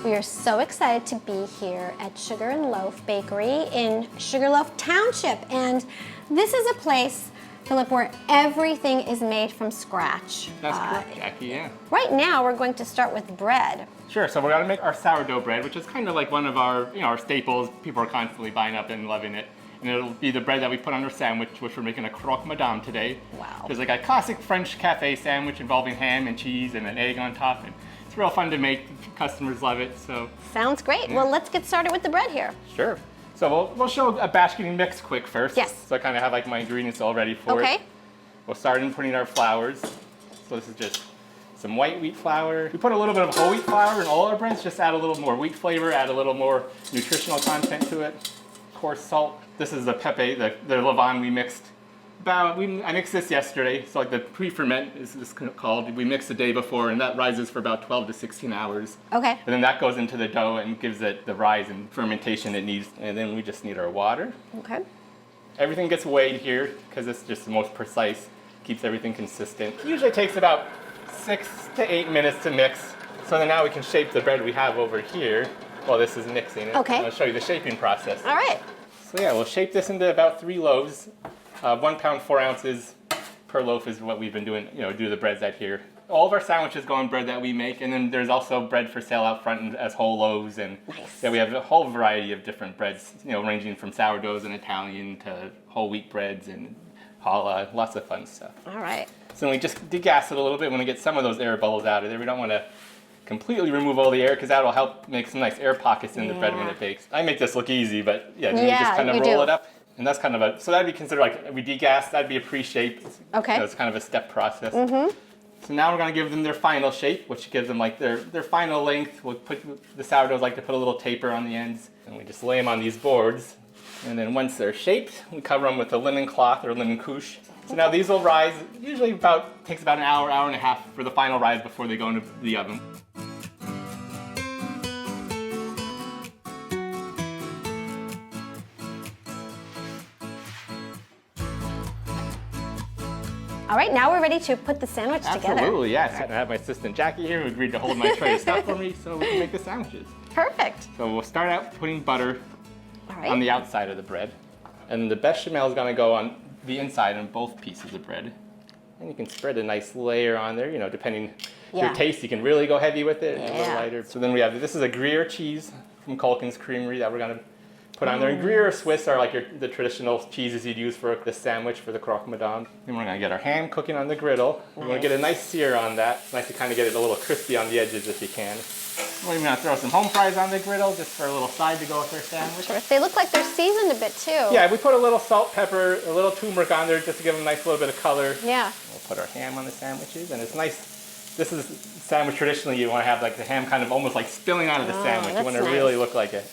We are so excited to be here at Sugar and Loaf Bakery in Sugarloaf Township. And this is a place, Philip, where everything is made from scratch. That's correct, Jackie, yeah. Right now, we're going to start with bread. Sure, so we're gonna make our sourdough bread, which is kind of like one of our, our staples. People are constantly buying up and loving it. And it'll be the bread that we put on our sandwich, which we're making a croque madame today. Wow. It's like a classic French cafe sandwich involving ham and cheese and an egg on top. And it's real fun to make. Customers love it, so. Sounds great. Yeah. Well, let's get started with the bread here. Sure. So we'll show a batch getting mixed quick first. Yes. So I kind of have like my ingredients all ready for it. Okay. We'll start in putting our flours. So this is just some white wheat flour. We put a little bit of whole wheat flour in all our breads, just add a little more wheat flavor, add a little more nutritional content to it. Coarse salt. This is the pepe, the levain we mixed. I mixed this yesterday, so like the pre-ferment is this called. We mixed the day before, and that rises for about 12 to 16 hours. Okay. And then that goes into the dough and gives it the rise and fermentation it needs. And then we just need our water. Okay. Everything gets weighed here because it's just the most precise, keeps everything consistent. Usually takes about 6 to 8 minutes to mix. So then now we can shape the bread we have over here while this is mixing it. Okay. I'll show you the shaping process. All right. So yeah, we'll shape this into about 3 loaves. 1 pound, 4 ounces per loaf is what we've been doing, do the breads out here. All of our sandwiches go on bread that we make, and then there's also bread for sale out front as whole loaves. And nice. Yeah, we have a whole variety of different breads, ranging from sourdoughs and Italian to whole wheat breads and challah, lots of fun stuff. All right. So we just degas it a little bit. We want to get some of those air bubbles out of there. We don't want to completely remove all the air because that'll help make some nice air pockets in the bread when it bakes. I make this look easy, but yeah, you just kind of roll it up. And that's kind of so that'd be considered like, we degas, that'd be a pre-shape. Okay. It's kind of a step process. Mm-hmm. So now we're gonna give them their final shape, which gives them like their final length. We'll put, the sourdoughs like to put a little taper on the ends, and we just lay them on these boards. And then once they're shaped, we cover them with a linen cloth or linen couche. So now these will rise, usually takes about an hour, hour and a half for the final rise before they go into the oven. All right, now we're ready to put the sandwich together. Absolutely, yes. I have my assistant Jackie here who agreed to hold my tray of stuff for me so we can make the sandwiches. Perfect. So we'll start out putting butter All right. on the outside of the bread. And the bechamel is going to go on the inside on both pieces of bread. And you can spread a nice layer on there, depending your taste. You can really go heavy with it, a little lighter. So then we have, this is a Gruyere cheese from Culkin's Creamery that we're going to put on there. And Gruyere or Swiss are like the traditional cheeses you'd use for the sandwich, for the croque madame. Then we're going to get our ham cooking on the griddle. We want to get a nice sear on that. It's nice to kind of get it a little crispy on the edges if you can. We're going to throw some home fries on the griddle just for a little side to go with our sandwich. Sure. They look like they're seasoned a bit too. Yeah, we put a little salt, pepper, a little turmeric on there just to give them a nice little bit of color. Yeah. We'll put our ham on the sandwiches, and it's nice. This is sandwich traditionally you want to have like the ham kind of almost like spilling out of the sandwich. You want to really look like it.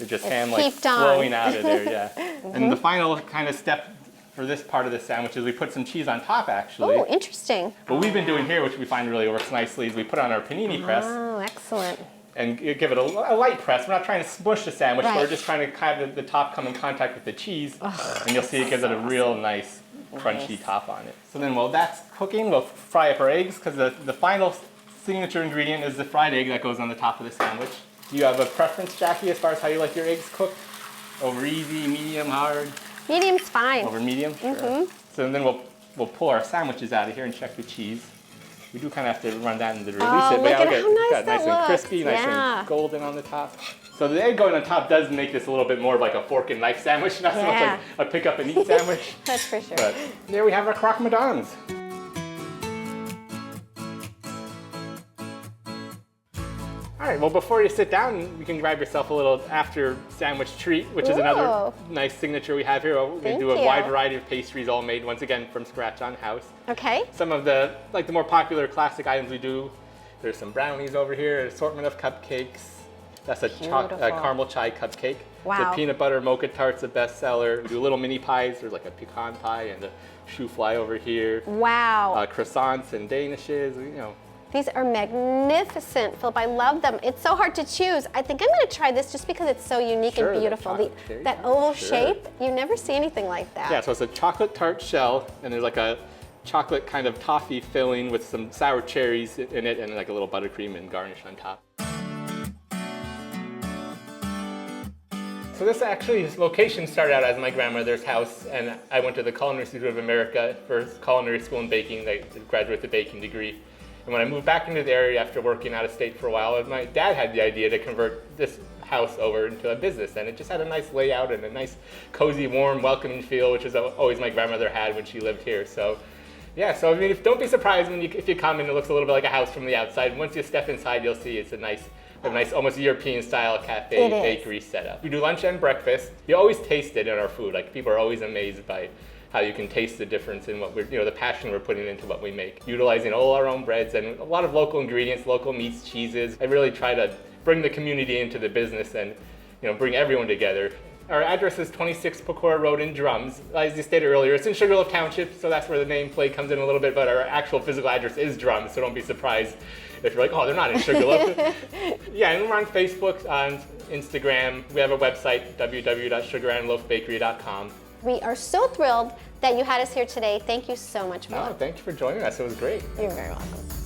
It's just ham like flowing out of there, yeah. Mm-hmm. And the final kind of step for this part of the sandwich is we put some cheese on top actually. Oh, interesting. What we've been doing here, which we find really works nicely, is we put on our panini press. Oh, excellent. And give it a light press. We're not trying to smush the sandwich, but we're just trying to have the top come in contact with the cheese. And you'll see it gives it a real nice crunchy top on it. So then while that's cooking, we'll fry up our eggs because the final signature ingredient is the fried egg that goes on the top of the sandwich. Do you have a preference, Jackie, as far as how you like your eggs cooked? Over easy, medium, hard? Medium's fine. Over medium? Sure. So then we'll pull our sandwiches out of here and check the cheese. We do kind of have to run that and release it, but look at how nice got that nice looks. and crispy, nice and golden on the top. So the egg going on top does make this a little bit more of like a fork and knife sandwich, not so much like a pick up and eat sandwich. That's for sure. But there we have our croque madames. All right, well, before you sit down, you can grab yourself a little after sandwich treat, which is another nice signature we have here. We do a wide variety of pastries all made, once again, from scratch on house. Okay. Some of the more popular classic items we do, there's some brownies over here, an assortment of cupcakes. That's a caramel chai cupcake. Wow. The peanut butter mocha tart's a bestseller. We do little mini pies. There's like a pecan pie and a choux fly over here. Wow. Croissants and danishes, These are magnificent, Philip. I love them. It's so hard to choose. I think I'm going to try this just because it's so unique and beautiful. That oval shape, you never see anything like that. Yeah, so it's a chocolate tart shell, and there's like a chocolate kind of toffee filling with some sour cherries in it, and like a little buttercream and garnish on top. So this actually, this location started out as my grandmother's house, and I went to the Culinary Institute of America for culinary school in baking. I graduated with a baking degree. And when I moved back into the area after working out of state for a while, my dad had the idea to convert this house over into a business, and it just had a nice layout and a nice cozy, warm, welcoming feel, which is always my grandmother had when she lived here. So yeah, so I mean, don't be surprised if you come and it looks a little bit like a house from the outside. Once you step inside, you'll see it's a nice, almost European style cafe bakery setup. We do lunch and breakfast. You always taste it in our food. Like, people are always amazed by how you can taste the difference in what we're, the passion we're putting into what we make. Utilizing all our own breads and a lot of local ingredients, local meats, cheeses. I really try to bring the community into the business and, bring everyone together. Our address is 26 Pecora Road in Drums. As you stated earlier, it's in Sugarloaf Township, so that's where the nameplate comes in a little bit, but our actual physical address is Drums, so don't be surprised if you're like, oh, they're not in Sugarloaf. Yeah, and we're on Facebook, on Instagram. We have a website, www.sugarandloafbakery.com. We are so thrilled that you had us here today. Thank you so much, Philip. No, thank you for joining us. It was great. You're very welcome.